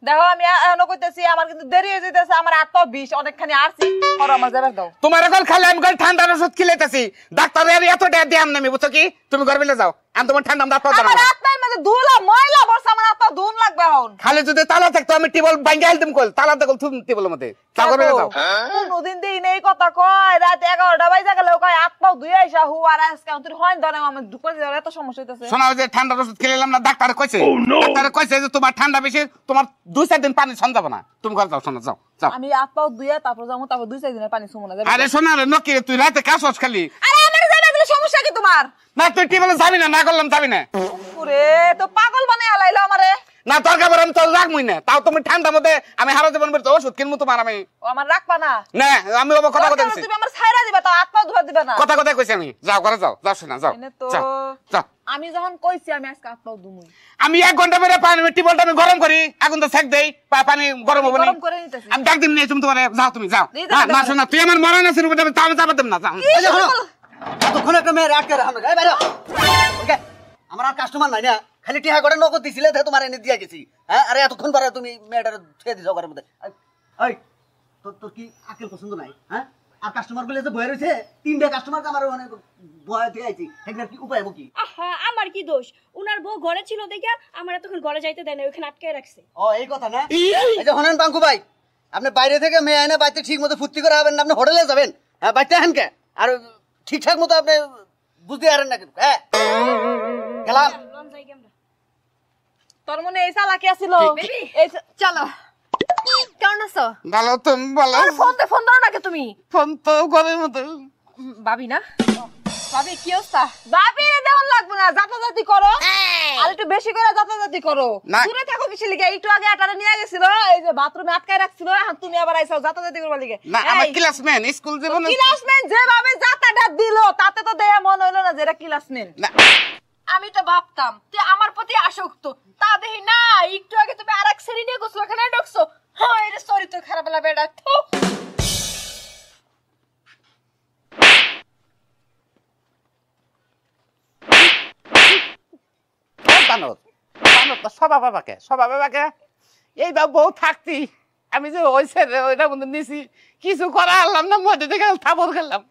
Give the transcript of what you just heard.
দেখো আমি এখনো কইতেছি আমার কিন্তু দেরি হয়ে যাইতেছে আমার 8:20 অনেকখানি আসছি আর আমার যাবে দাও তোমার এখন খালি আমি ঠান্ডার ওষুধ খিলাইতেছি ডাক্তার এত টাকা দিয়ে আমি বুঝছো কি তুমি ঘর বেলে যাও আমি তোমার ঠান্ডা দাঁত পাও আমার আত্মার মধ্যে ধুলা ময়লা বসে আমার আত্মা ধুন লাগবে এখন খালি যদি তালা থাকতো আমি টিবল ভাঙ্গা হেলতাম কল তালা দেখল তুমি টিবলের মধ্যে যাও ঘর বেলে যাও কোনদিন দিই নেই কথা কয় রাত 11টা বাজে গেল কয় হাত পাও ধুই আইসা হু আর আজকে তুই হইন ধরে আমার ঢুকে যাওয়ার এত সমস্যা হইতাছে শোনা যে ঠান্ডার ওষুধ খেলাম না ডাক্তারে কইছে ডাক্তারে কইছে যে তোমার ঠান্ডা বেশি তোমার 2-4 দিন পানি ছন যাব না তুমি ঘর যাও শোনা যাও যাও আমি হাত পাও ধুইয়া তারপর যাবো তারপর 2-4 দিনের পানি ছুমো না আরে শোনা রে নকি তুই রাতে কাশস খালি আরে আমার যাবে দিলে সমস্যা কি তোমার না তুই টিবলে যাবি না করলাম যাবি না ওরে তো পাগল বানাই আলাইলো আমারে না তোর খবর আমি তোর রাখবই না তাও তুমি ঠান্ডার মধ্যে আমি হারা জীবন বের ওষুধ কিনবো তোমার আমি ও আমার রাখবা না না আমি বাবা কথা কথা কইছি তুমি আমার ছাইরা দিবা তো হাত পাও ধুয়া দিবা না কথা কথা কইছি আমি যাও ঘরে যাও যাও শোনা যাও এনে তো যাও যাও আমি যখন কইছি আমি আজকে হাত পাও ধুমুই আমি 1 ঘন্টা পরে পানি টিবলটা আমি গরম করি এখন তো সেক দেই পানি গরম হবে না গরম করে নিতেছি আমি ডাক দিম নিয়ে তুমি তোমারে যাও তুমি যাও না শোনা তুই আমার মরণ আছে রূপে তাও আমি যাবে দেব না যাও এই যে হলো এতক্ষণ একটা মেয়ে রাগ করে আমরা এই বাইরে ওকে আমার আর কাস্টমার নাই না খালি টিহা করে নগদ দিছিলে দেখো তোমার এনে দিয়া গেছি হ্যাঁ আরে এতক্ষণ পরে তুমি মেয়েটারে ছেড়ে দিছো ঘরের মধ্যে এই তোর কি আকেল পছন্দ নাই হ্যাঁ আর কাস্টমার গুলো যে বয়ে রয়েছে 3টা কাস্টমারকে আমার অনেক ভয় দিয়ে আইছি হেগনার কি উপায় কি আহা আমার কি দোষ উনার বউ ঘরে ছিল দেখে আমার এতক্ষণ ঘরে যাইতে দেয় না ওখানে আটকে রাখছে ও এই কথা না এই যে হনেন বাঙ্কু ভাই আপনি বাইরে থেকে মেয়ে এনে বাইতে ঠিক মতো ফুর্তি করে হবেন না আপনি হোটেলে যাবেন হ্যাঁ বাইতে আহেন কে আর ঠিকঠাক মতো আপনি বুঝতে পারেন না কিন্তু হ্যাঁ গেলাম তোর মনে এই চালাকি আছিল এই চলো কেমন আছো ভালো তুমি ভালো ফোন দাও নাকি তুমি ফোন তো ঘরের মধ্যে ভাবি না ভাবি কি অবস্থা ভাবি দেওয়ান লাগবে না জাতাজাতি করো আর একটু বেশি করে জাতাজাতি করো দূরে থাকো কিছু লিগে একটু আগে আটারে নিয়ে গেছিল এই যে বাথরুমে আটকায় রাখছিল এখন তুমি আবার আইছো জাতাজাতি করবা লিগে না আমার ক্লাসমেট স্কুল জীবনে ক্লাসমেট যেভাবে জাতাটা দিল তাতে তো দেয়া মন হইলো না যে এটা ক্লাসমেট না আমি তো ভাবতাম তুই আমার প্রতি আসক্ত তা দেখি না একটু আগে তুমি আরেক শ্রেণী নিয়ে গোসল খানায় ঢুকছো হ্যাঁ এটা চরিত্র খারাপ লাগবে এটা তো সবা বাবাকে এই বা বউ থাকতি আমি যে ওই ওইটা মধ্যে নিছি কিছু করা আনলাম না মধ্যে থেকে থাপড় খেলাম